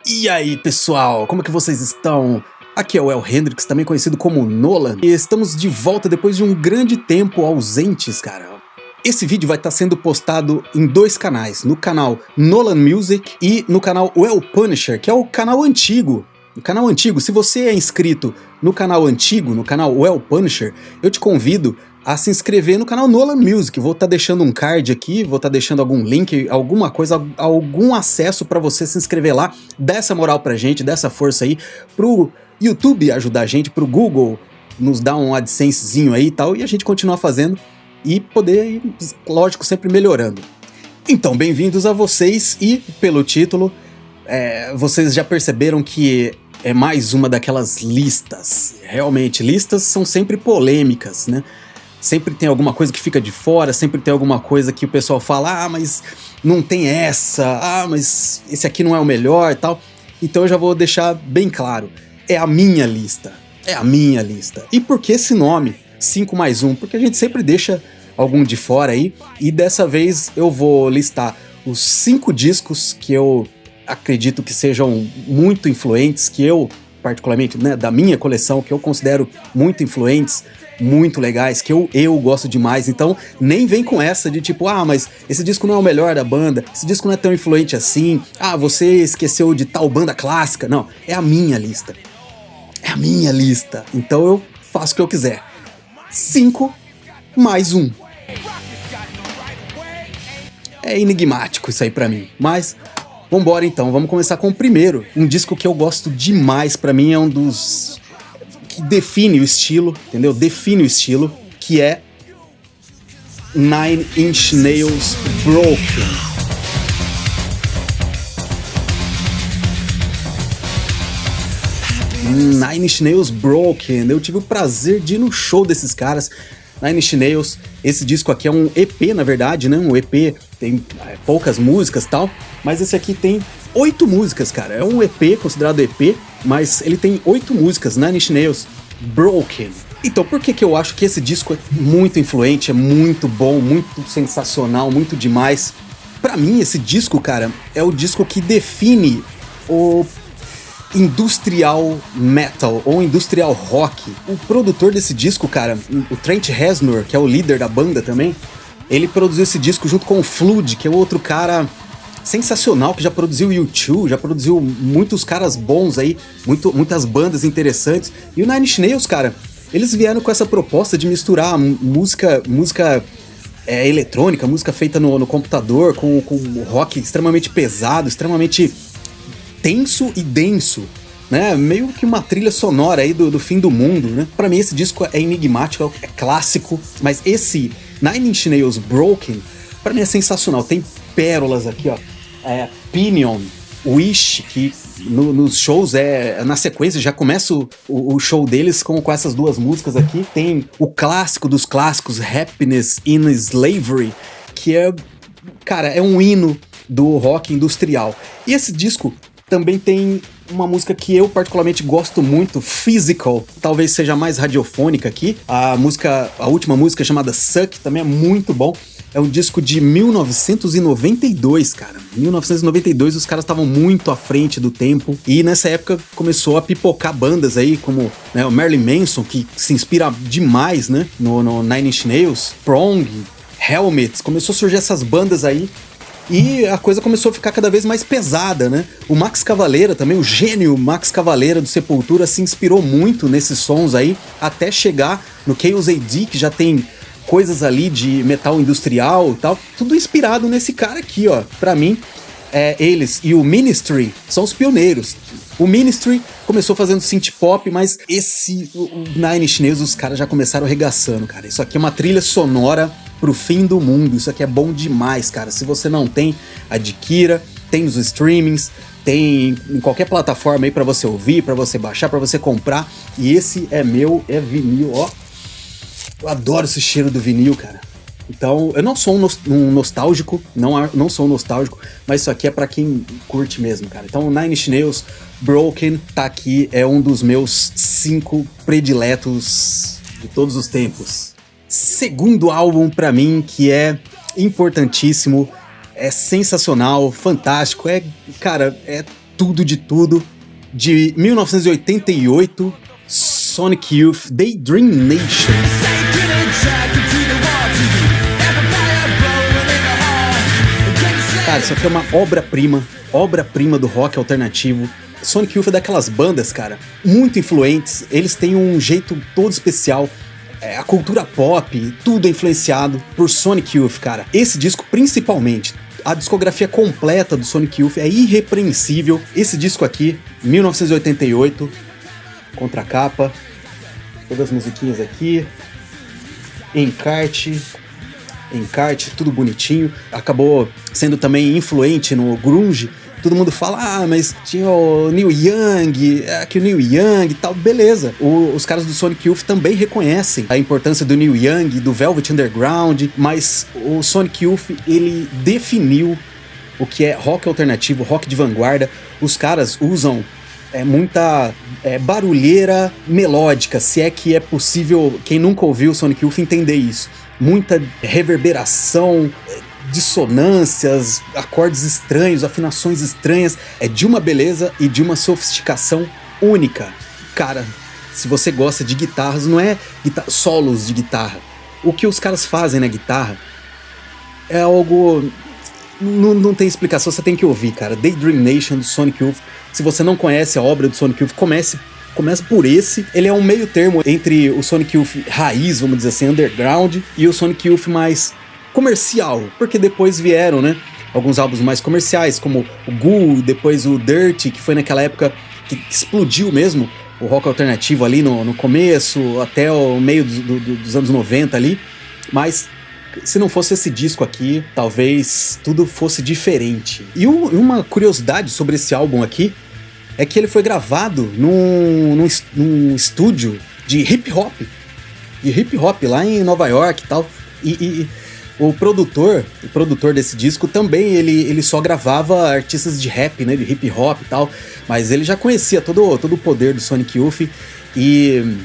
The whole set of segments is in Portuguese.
E aí, pessoal, como é que vocês estão? Aqui é o El Hendrix, também conhecido como Nolan, e estamos de volta depois de um grande tempo ausentes, cara. Esse vídeo vai estar sendo postado em dois canais, no canal Nolan Music e no canal Well Punisher, que é o canal antigo. O canal antigo, se você é inscrito no canal antigo, no canal Well Punisher, eu te convido a se inscrever no canal Nolan Music. Vou estar deixando um card aqui, vou estar deixando algum link, alguma coisa, algum acesso para você se inscrever lá. Dá essa moral pra gente, dá essa força aí pro YouTube ajudar a gente, pro Google nos dar um AdSensezinho aí e tal, e a gente continuar fazendo e poder, lógico, sempre melhorando. Então, bem-vindos a vocês e, pelo título, vocês já perceberam que é mais uma daquelas listas. Realmente, listas são sempre polêmicas, né? Sempre tem alguma coisa que fica de fora, sempre tem alguma coisa que o pessoal fala, mas não tem essa, mas esse aqui não é o melhor e tal. Então eu já vou deixar bem claro, é a minha lista, é a minha lista. E por que esse nome, 5 mais 1? Porque a gente sempre deixa algum de fora aí, e dessa vez eu vou listar os 5 discos que eu acredito que sejam muito influentes, que eu, particularmente, né, da minha coleção, que eu considero muito influentes, muito legais, que eu gosto demais. Então nem vem com essa de tipo, mas esse disco não é o melhor da banda, esse disco não é tão influente assim, você esqueceu de tal banda clássica. Não, é a minha lista, é a minha lista, então eu faço o que eu quiser. 5 mais 1. É enigmático isso aí pra mim, mas vambora então, vamos começar com o primeiro, um disco que eu gosto demais, pra mim é um dos que define o estilo, entendeu? Define o estilo, que é Nine Inch Nails Broken. Nine Inch Nails Broken, eu tive o prazer de ir no show desses caras. Nine Inch Nails, esse disco aqui é um EP, na verdade, né? Um EP, tem poucas músicas e tal, mas esse aqui tem 8 músicas, cara. É um EP, considerado EP, mas ele tem 8 músicas, Nine Inch Nails Broken. Então, por que eu acho que esse disco é muito influente, é muito bom, muito sensacional, muito demais? Pra mim, esse disco, cara, é o disco que define o industrial metal ou industrial rock. O produtor desse disco, cara, o Trent Reznor, que é o líder da banda também, ele produziu esse disco junto com o Flood, que é outro cara sensacional, que já produziu U2, já produziu muitos caras bons aí, muitas bandas interessantes. E o Nine Inch Nails, cara, eles vieram com essa proposta de misturar música eletrônica, música feita no computador, com rock extremamente pesado, extremamente tenso e denso, né? Meio que uma trilha sonora aí do fim do mundo, né? Pra mim esse disco é enigmático, é clássico, mas esse Nine Inch Nails Broken, pra mim é sensacional. Tem pérolas aqui, ó. Pinion, Wish, que nos shows na sequência, já começa o show deles com essas duas músicas aqui. Tem o clássico dos clássicos, Happiness in Slavery, que cara, é um hino do rock industrial. E esse disco também tem uma música que eu particularmente gosto muito, Physical, talvez seja mais radiofônica aqui. A última música chamada Suck também é muito bom. É um disco de 1992, cara. 1992 os caras estavam muito à frente do tempo. E nessa época começou a pipocar bandas aí, como, né, o Marilyn Manson, que se inspira demais, né, no Nine Inch Nails, Prong, Helmet. Começou a surgir essas bandas aí. E a coisa começou a ficar cada vez mais pesada, né? O Max Cavalera também, o gênio Max Cavalera do Sepultura, se inspirou muito nesses sons aí, até chegar no Chaos AD, que já tem coisas ali de metal industrial e tal, tudo inspirado nesse cara aqui, ó. Pra mim, eles e o Ministry são os pioneiros. O Ministry começou fazendo synth pop, mas o Nine Inch Nails, os caras já começaram arregaçando, cara. Isso aqui é uma trilha sonora pro fim do mundo. Isso aqui é bom demais, cara. Se você não tem, adquira. Tem nos streamings, tem em qualquer plataforma aí pra você ouvir, pra você baixar, pra você comprar. E esse é vinil, ó. Eu adoro esse cheiro do vinil, cara. Então, eu não sou um nostálgico, não sou um nostálgico, mas isso aqui é pra quem curte mesmo, cara. Então, Nine Inch Nails Broken tá aqui, é um dos meus 5 prediletos de todos os tempos. Segundo álbum pra mim, que é importantíssimo, é sensacional, fantástico, cara, é tudo de tudo, de 1988, Sonic Youth, Daydream Nation. Cara, isso aqui é uma obra-prima do rock alternativo. Sonic Youth é daquelas bandas, cara, muito influentes, eles têm um jeito todo especial. A cultura pop, tudo é influenciado por Sonic Youth, cara. Esse disco principalmente, a discografia completa do Sonic Youth é irrepreensível. Esse disco aqui, 1988, contracapa, todas as musiquinhas aqui, encarte, tudo bonitinho. Acabou sendo também influente no grunge. Todo mundo fala, mas tinha o Neil Young, aqui o Neil Young e tal, beleza. Os caras do Sonic Youth também reconhecem a importância do Neil Young, do Velvet Underground, mas o Sonic Youth, ele definiu o que é rock alternativo, rock de vanguarda. Os caras usam muita barulheira melódica, se é que é possível, quem nunca ouviu o Sonic Youth entender isso. Muita reverberação, dissonâncias, acordes estranhos, afinações estranhas, é de uma beleza e de uma sofisticação única. Cara, se você gosta de guitarras, não é solos de guitarra. O que os caras fazem na guitarra é algo... Não tem explicação, você tem que ouvir, cara. Daydream Nation do Sonic Youth. Se você não conhece a obra do Sonic Youth, comece por esse. Ele é um meio termo entre o Sonic Youth raiz, vamos dizer assim, underground, e o Sonic Youth mais comercial, porque depois vieram, né, alguns álbuns mais comerciais, como o Ghoul, depois o Dirt, que foi naquela época que explodiu mesmo o rock alternativo ali no começo, até o meio dos anos 90 ali, mas se não fosse esse disco aqui, talvez tudo fosse diferente. E uma curiosidade sobre esse álbum aqui é que ele foi gravado num estúdio de hip hop lá em Nova York e tal, e o produtor desse disco também, ele só gravava artistas de rap, né, de hip hop e tal, mas ele já conhecia todo o poder do Sonic Youth e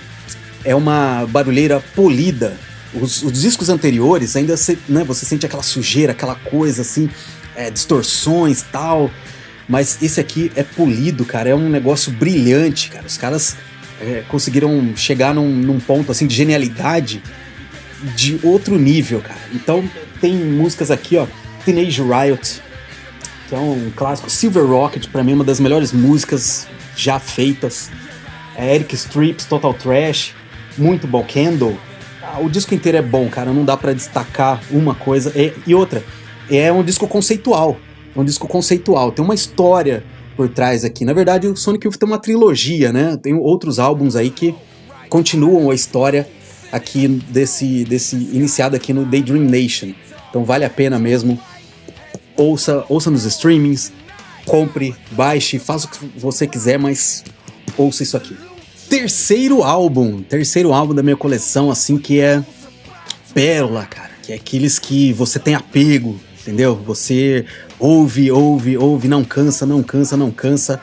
é uma barulheira polida. Os discos anteriores ainda você sente aquela sujeira, aquela coisa assim, distorções e tal, mas esse aqui é polido, cara, é um negócio brilhante, cara. Os caras conseguiram chegar num ponto assim de genialidade de outro nível, cara. Então tem músicas aqui, ó, Teenage Riot, que é um clássico, Silver Rocket, pra mim uma das melhores músicas já feitas, Eric Strips, Total Trash, muito bom, Candle. O disco inteiro é bom, cara, não dá pra destacar uma coisa. E outra, é um disco conceitual, tem uma história por trás aqui. Na verdade, o Sonic Youth tem uma trilogia, né? Tem outros álbuns aí que continuam a história aqui desse iniciado aqui no Daydream Nation. Então vale a pena mesmo. Ouça nos streamings, compre, baixe, faça o que você quiser, mas ouça isso aqui. Terceiro álbum da minha coleção, assim, que é pérola, cara. Que é aqueles que você tem apego, entendeu? Você ouve, não cansa,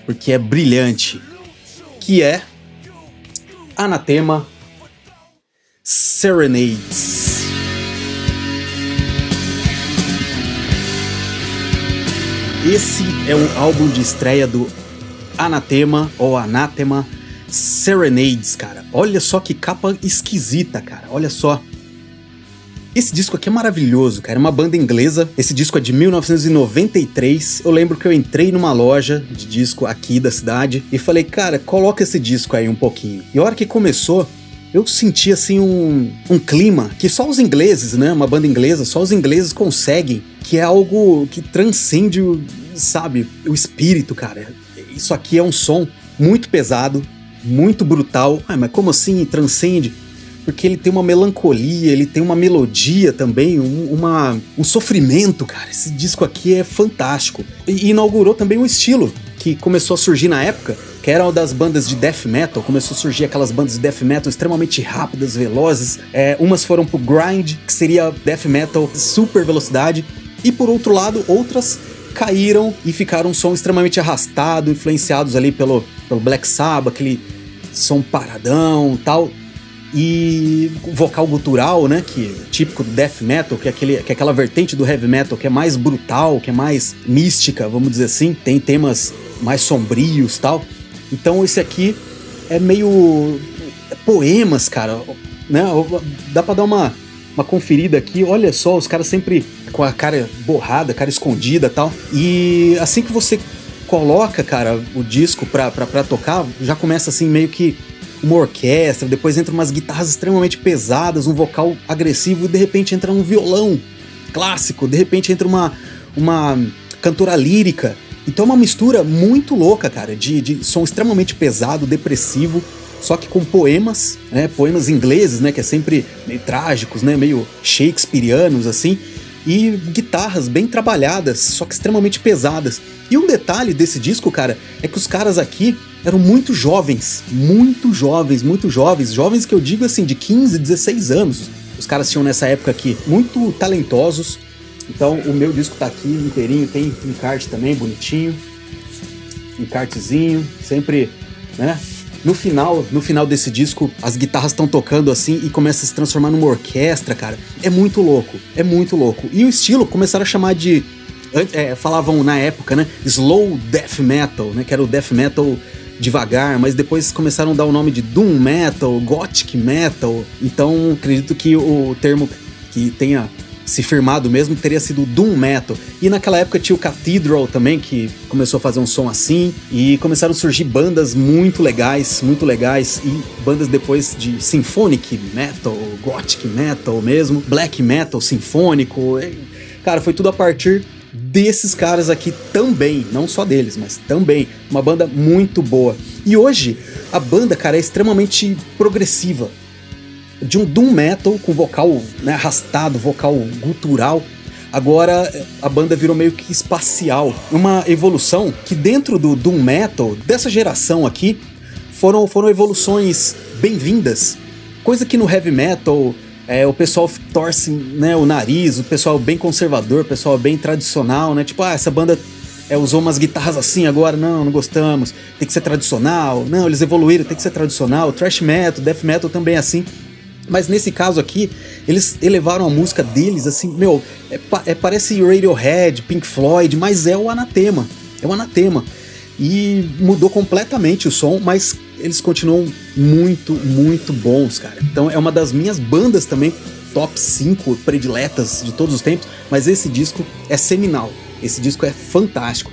porque é brilhante. Que é Anathema Serenades. Esse é um álbum de estreia do Anathema, ou Anathema Serenades, cara. Olha só que capa esquisita, cara. Olha só. Esse disco aqui é maravilhoso, cara. É uma banda inglesa. Esse disco é de 1993. Eu lembro que eu entrei numa loja de disco aqui da cidade e falei, cara, coloca esse disco aí um pouquinho. E a hora que começou, eu senti assim um clima que só os ingleses, né? Uma banda inglesa, só os ingleses conseguem, que é algo que transcende, sabe, o espírito, cara. Isso aqui é um som muito pesado, muito brutal. Mas como assim transcende? Porque ele tem uma melancolia, ele tem uma melodia também, um sofrimento, cara. Esse disco aqui é fantástico. E inaugurou também um estilo que começou a surgir na época, que era uma das bandas de death metal. Começou a surgir aquelas bandas de death metal extremamente rápidas, velozes. Umas foram pro grind, que seria death metal super velocidade. E por outro lado, outras caíram e ficaram um som extremamente arrastado, influenciados ali pelo Black Sabbath, aquele som paradão e tal. e vocal gutural, né, que é típico do death metal, que é aquela vertente do heavy metal que é mais brutal, que é mais mística, vamos dizer assim, tem temas mais sombrios e tal. Então esse aqui é meio poemas, cara, né? Dá pra dar uma conferida aqui. Olha só, os caras sempre com a cara borrada, cara escondida e tal. E assim que você coloca, cara, o disco pra tocar, já começa assim meio que uma orquestra, depois entra umas guitarras extremamente pesadas, um vocal agressivo, e de repente entra um violão clássico, de repente entra uma cantora lírica. Então é uma mistura muito louca, cara, de som extremamente pesado, depressivo, só que com poemas, né, poemas ingleses, né, que é sempre meio trágicos, né, meio shakespearianos, assim, e guitarras bem trabalhadas, só que extremamente pesadas. E um detalhe desse disco, cara, é que os caras aqui eram muito jovens que eu digo assim, de 15, 16 anos. Os caras tinham nessa época aqui, muito talentosos. Então o meu disco tá aqui inteirinho, tem encarte também, bonitinho, encartezinho, sempre, né? No final desse disco, as guitarras estão tocando assim e começa a se transformar numa orquestra, cara. É muito louco. E o estilo começaram a chamar de... falavam na época, né? Slow Death Metal, né? Que era o Death Metal devagar, mas depois começaram a dar o nome de Doom Metal, Gothic Metal. Então, acredito que o termo que tenha se firmado mesmo teria sido Doom Metal. E naquela época tinha o Cathedral também, que começou a fazer um som assim, e começaram a surgir bandas muito legais, e bandas depois de Symphonic Metal, Gothic Metal mesmo, Black Metal sinfônico. Cara, foi tudo a partir desses caras aqui também, não só deles, mas também uma banda muito boa. E hoje a banda, cara, é extremamente progressiva, de um doom metal com vocal, né, arrastado, vocal gutural. Agora a banda virou meio que espacial, uma evolução que dentro do doom metal dessa geração aqui foram evoluções bem-vindas, coisa que no heavy metal o pessoal torce, né, o nariz, o pessoal bem conservador, o pessoal bem tradicional, né, tipo, essa banda usou umas guitarras assim agora, não gostamos, tem que ser tradicional, não, eles evoluíram, tem que ser tradicional. Thrash metal, death metal também é assim. Mas nesse caso aqui, eles elevaram a música deles assim, parece Radiohead, Pink Floyd, mas é o Anathema. E mudou completamente o som, mas eles continuam muito, muito bons, cara. Então é uma das minhas bandas também, top 5 prediletas de todos os tempos, mas esse disco é seminal. Esse disco é fantástico.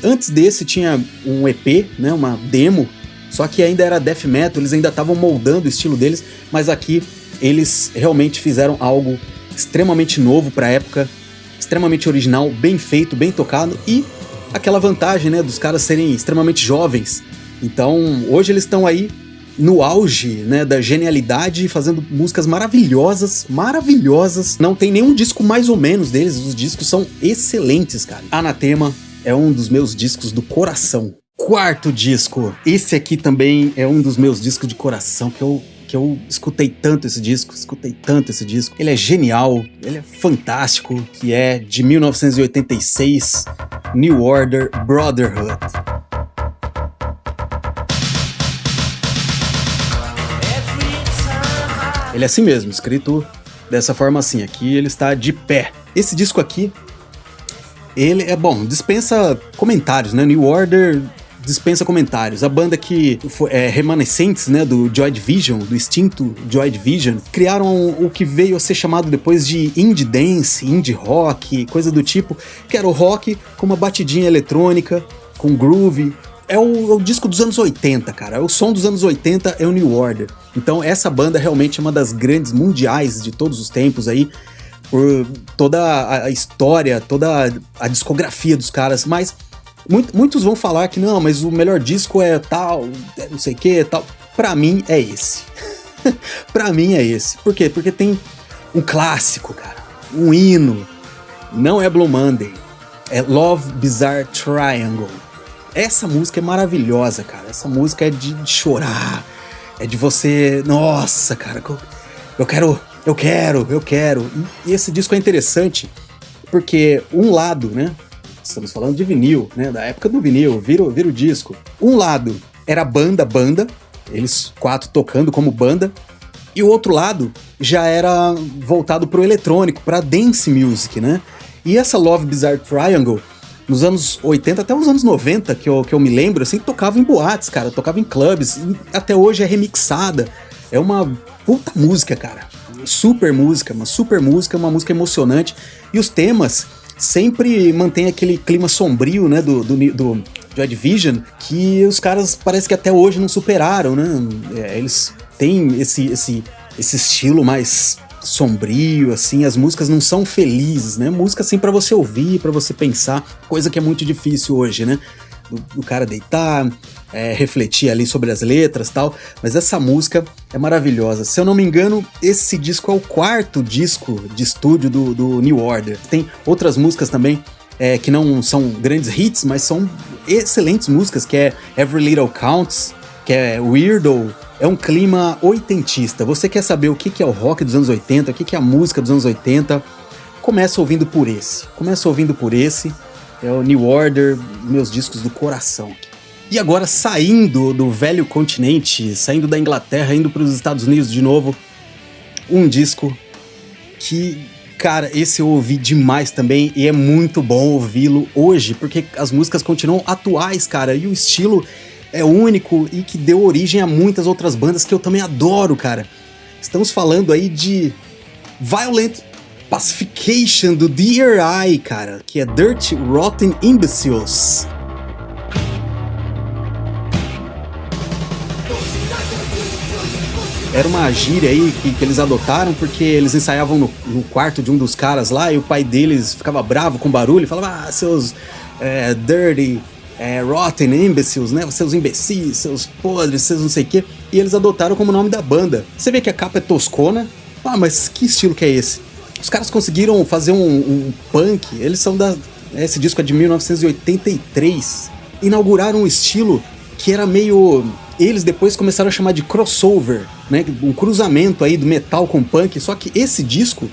Antes desse tinha um EP, né, uma demo, só que ainda era death metal, eles ainda estavam moldando o estilo deles, mas aqui eles realmente fizeram algo extremamente novo para a época, extremamente original, bem feito, bem tocado, e aquela vantagem, né, dos caras serem extremamente jovens. Então hoje eles estão aí no auge, né, da genialidade, fazendo músicas maravilhosas. Não tem nenhum disco mais ou menos deles, os discos são excelentes, cara. Anathema é um dos meus discos do coração. Quarto disco, esse aqui também é um dos meus discos de coração, que eu escutei tanto esse disco. Ele é genial, ele é fantástico, que é de 1986, New Order Brotherhood. Ele é assim mesmo, escrito dessa forma assim, aqui ele está de pé. Esse disco aqui, ele é bom, dispensa comentários, né? New Order dispensa comentários. A banda que remanescentes, né, do Joy Division, do extinto Joy Division, criaram o que veio a ser chamado depois de indie dance, indie rock, coisa do tipo, que era o rock com uma batidinha eletrônica, com groove. É o disco dos anos 80, cara. O som dos anos 80 é o New Order. Então essa banda realmente é uma das grandes mundiais de todos os tempos aí, por toda a história, toda a discografia dos caras, mas muitos vão falar que não, mas o melhor disco é tal, não sei o que, tal. Pra mim é esse. Pra mim é esse. Por quê? Porque tem um clássico, cara, um hino. Não é Blue Monday, é Love Bizarre Triangle. Essa música é maravilhosa, cara. Essa música é de chorar, é de você... Nossa, cara, eu quero. E esse disco é interessante porque um lado, né? Estamos falando de vinil, né? Da época do vinil, vira o disco. Um lado era banda, eles 4 tocando como banda, E o outro lado já era voltado pro eletrônico, pra dance music, né? E essa Love Bizarre Triangle, nos anos 80 até os anos 90, que eu me lembro, assim, tocava em boates, cara, tocava em clubes, e até hoje é remixada. É uma puta música, cara. Super música, uma música emocionante. E os temas sempre mantêm aquele clima sombrio, né, do Joy Division, que os caras parece que até hoje não superaram, né? Eles têm esse estilo mais sombrio, assim, as músicas não são felizes, né? Música assim pra você ouvir, pra você pensar, coisa que é muito difícil hoje, né? Do cara deitar, refletir ali sobre as letras e tal, mas essa música é maravilhosa. Se eu não me engano, esse disco é o 4º disco de estúdio do New Order. Tem outras músicas também que não são grandes hits, mas são excelentes músicas, que é Every Little Counts, que é Weirdo. É um clima oitentista. Você quer saber o que é o rock dos anos 80, o que é a música dos anos 80? Começa ouvindo por esse. É o New Order, meus discos do coração. E agora, saindo do velho continente, saindo da Inglaterra, indo para os Estados Unidos de novo, um disco que, cara, esse eu ouvi demais também, e é muito bom ouvi-lo hoje, porque as músicas continuam atuais, cara, e o estilo é único e que deu origem a muitas outras bandas que eu também adoro, cara. Estamos falando aí de Violent Pacification do DRI, cara, que é Dirty Rotten Imbeciles. Era uma gíria aí que eles adotaram porque eles ensaiavam no quarto de um dos caras lá e o pai deles ficava bravo com barulho e falava, seus dirty, rotten imbeciles, né, seus imbecis, seus podres, seus não sei o que, e eles adotaram como nome da banda. Você vê que a capa é toscona, mas que estilo que é esse? Os caras conseguiram fazer um punk, eles são esse disco é de 1983, inauguraram um estilo que era meio... Eles depois começaram a chamar de crossover, né? Um cruzamento aí do metal com punk, só que esse disco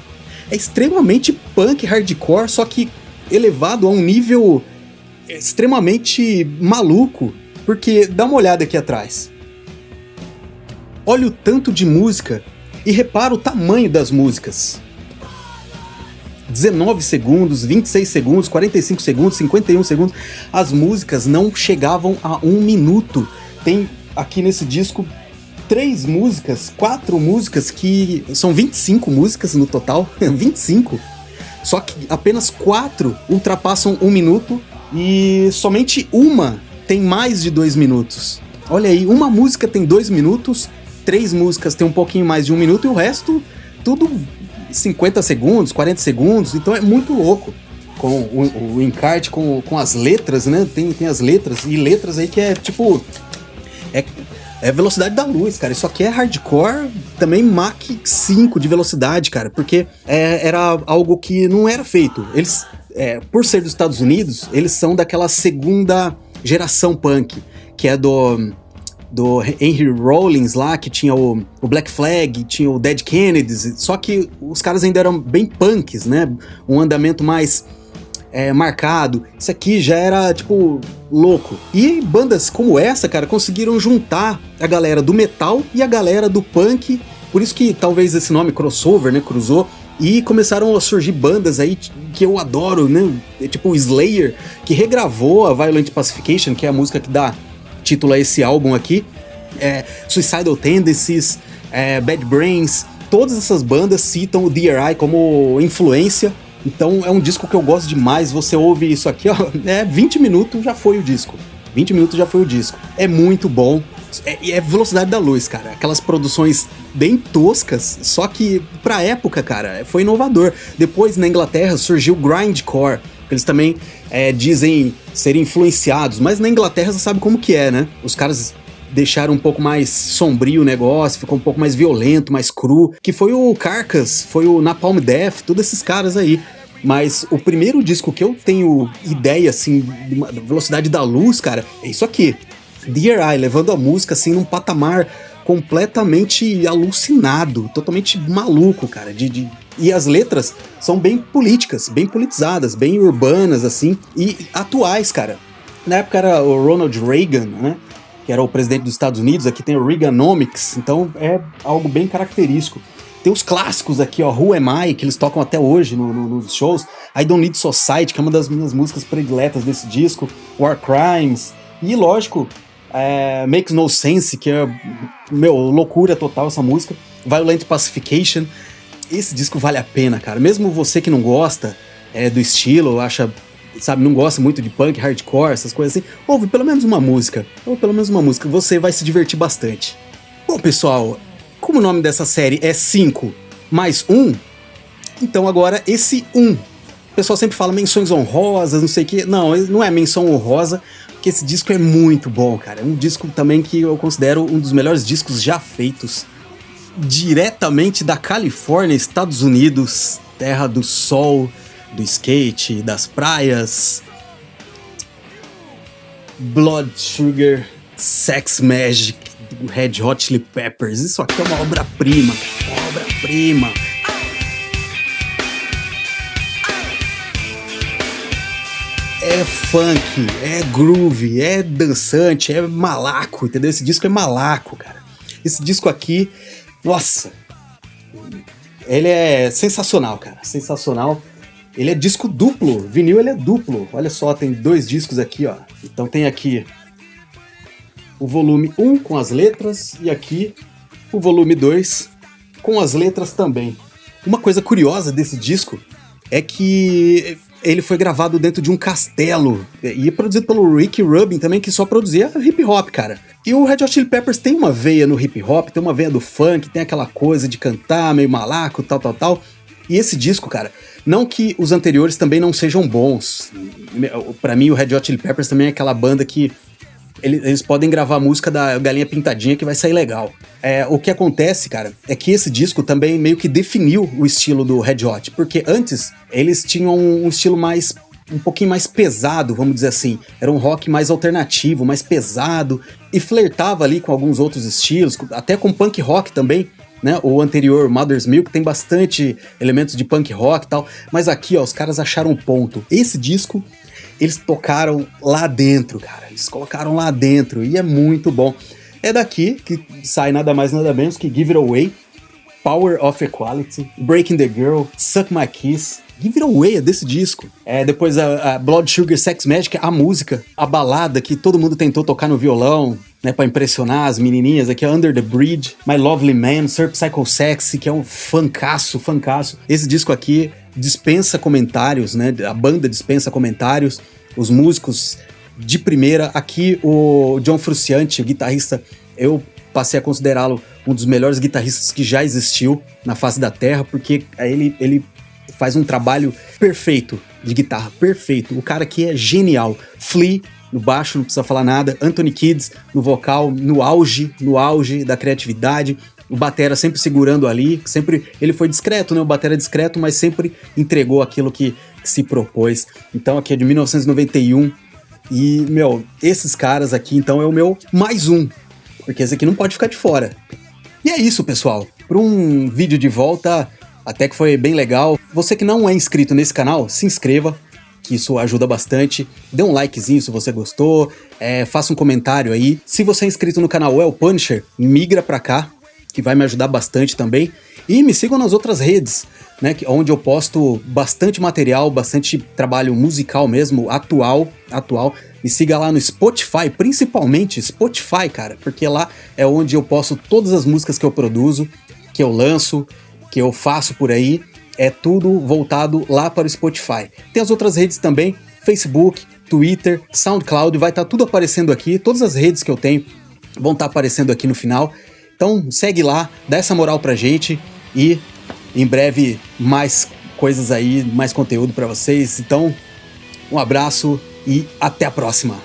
é extremamente punk hardcore, só que elevado a um nível extremamente maluco, porque dá uma olhada aqui atrás. Olha o tanto de música e repara o tamanho das músicas. 19 segundos, 26 segundos, 45 segundos, 51 segundos. As músicas não chegavam a 1 minuto. Tem aqui nesse disco 4 músicas que são 25 músicas no total, 25. Só que apenas 4 ultrapassam 1 minuto e somente uma tem mais de 2 minutos. Olha aí, uma música tem 2 minutos, 3 músicas tem um pouquinho mais de 1 minuto e o resto tudo 50 segundos, 40 segundos, então é muito louco. Com o encarte com as letras, né? Tem as letras, e letras aí que é tipo... É velocidade da luz, cara. Isso aqui é hardcore, também Mach 5 de velocidade, cara, porque era algo que não era feito. Eles, por ser dos Estados Unidos, eles são daquela segunda geração punk, que é do Henry Rollins lá, que tinha o Black Flag, tinha o Dead Kennedys, só que os caras ainda eram bem punks, né? Um andamento mais marcado. Isso aqui já era, tipo, louco. E bandas como essa, cara, conseguiram juntar a galera do metal e a galera do punk, por isso que talvez esse nome crossover, né, cruzou, e começaram a surgir bandas aí que eu adoro, né? Tipo o Slayer, que regravou a Violent Pacification, que é a música que dá título a esse álbum aqui, Suicidal Tendencies, Bad Brains, todas essas bandas citam o DRI como influência. Então é um disco que eu gosto demais. Você ouve isso aqui, ó, 20 minutos já foi o disco. 20 minutos já foi o disco. É muito bom. É velocidade da luz, cara. Aquelas produções bem toscas, só que pra época, cara, foi inovador. Depois, na Inglaterra, surgiu o grindcore, que eles também dizem serem influenciados, mas na Inglaterra você sabe como que é, né? Os caras deixaram um pouco mais sombrio o negócio, ficou um pouco mais violento, mais cru, que foi o Carcass, foi o Napalm Death, todos esses caras aí. Mas o primeiro disco que eu tenho ideia, assim, da velocidade da luz, cara, é isso aqui. DRI, levando a música, assim, num patamar completamente alucinado, totalmente maluco, cara. E as letras são bem políticas, bem politizadas, bem urbanas, assim, e atuais, cara. Na época era o Ronald Reagan, né? que era o presidente dos Estados Unidos. Aqui tem o Reaganomics, então é algo bem característico. Tem os clássicos aqui, ó, Who Am I, que eles tocam até hoje nos shows. I Don't Need Society, que é uma das minhas músicas prediletas desse disco. War Crimes. E, lógico, Makes No Sense, que é, loucura total essa música. Violent Pacification. Esse disco vale a pena, cara. Mesmo você que não gosta do estilo, acha, sabe, não gosta muito de punk, hardcore, essas coisas assim, ouve pelo menos uma música. Você vai se divertir bastante. Bom, pessoal, como o nome dessa série é 5 mais 1, então agora esse 1. O pessoal sempre fala menções honrosas, não sei o que. Não é menção honrosa, porque esse disco é muito bom, cara. É um disco também que eu considero um dos melhores discos já feitos. Diretamente da Califórnia, Estados Unidos, terra do sol, do skate, das praias. Blood Sugar Sex Magik, do Red Hot Chili Peppers. Isso aqui é uma obra-prima, uma obra-prima. É funk, é groove, é dançante, é malaco, entendeu? Esse disco é malaco, cara. Esse disco aqui, nossa, ele é sensacional, cara, sensacional. Ele é disco duplo, vinil ele é duplo. Olha só, tem 2 discos aqui, ó. Então tem aqui o volume 1 com as letras e aqui o volume 2 com as letras também. Uma coisa curiosa desse disco é que ele foi gravado dentro de um castelo e é produzido pelo Rick Rubin também, que só produzia hip hop, cara. E o Red Hot Chili Peppers tem uma veia no hip hop, tem uma veia do funk, tem aquela coisa de cantar meio malaco, tal. E esse disco, cara, não que os anteriores também não sejam bons. Pra mim, o Red Hot Chili Peppers também é aquela banda que eles podem gravar a música da Galinha Pintadinha que vai sair legal. O que acontece, cara, é que esse disco também meio que definiu o estilo do Red Hot, porque antes eles tinham um estilo um pouquinho mais pesado, vamos dizer assim. Era um rock mais alternativo, mais pesado, e flertava ali com alguns outros estilos, até com punk rock também, né? O anterior, Mother's Milk, tem bastante elementos de punk rock e tal, mas aqui, ó, os caras acharam um ponto. Esse disco, eles tocaram lá dentro, cara, eles colocaram lá dentro, e é muito bom. É daqui que sai nada mais nada menos que Give It Away, Power of Equality, Breaking the Girl, Suck My Kiss. Give It Away é desse disco. Depois a Blood Sugar Sex Magik, a música, a balada que todo mundo tentou tocar no violão, né, pra impressionar as menininhas. Aqui é Under the Bridge, My Lovely Man, Sir Psycho Sexy, que é um fancaço. Esse disco aqui dispensa comentários, né, a banda dispensa comentários, os músicos de primeira. Aqui o John Frusciante, o guitarrista, eu passei a considerá-lo um dos melhores guitarristas que já existiu na face da Terra, porque ele faz um trabalho perfeito de guitarra, perfeito. O cara aqui é genial. Flea no baixo, não precisa falar nada. Anthony Kiedis no vocal, no auge da criatividade. O batera sempre segurando ali, sempre ele foi discreto, né? O batera discreto, mas sempre entregou aquilo que se propôs. Então aqui é de 1991 e, esses caras aqui, então, é o meu mais um, porque esse aqui não pode ficar de fora. E é isso, pessoal. Para um vídeo de volta, até que foi bem legal. Você que não é inscrito nesse canal, se inscreva, que isso ajuda bastante. Dê um likezinho se você gostou, faça um comentário aí. Se você é inscrito no canal El Punisher, migra pra cá, que vai me ajudar bastante também. E me sigam nas outras redes, né, onde eu posto bastante material, bastante trabalho musical mesmo, atual. Me siga lá no Spotify, principalmente Spotify, cara, porque lá é onde eu posto todas as músicas que eu produzo, que eu lanço, que eu faço por aí. É tudo voltado lá para o Spotify. Tem as outras redes também, Facebook, Twitter, SoundCloud, vai estar tudo aparecendo aqui. Todas as redes que eu tenho vão estar aparecendo aqui no final. Então segue lá, dá essa moral pra gente e em breve mais coisas aí, mais conteúdo pra vocês. Então, um abraço e até a próxima!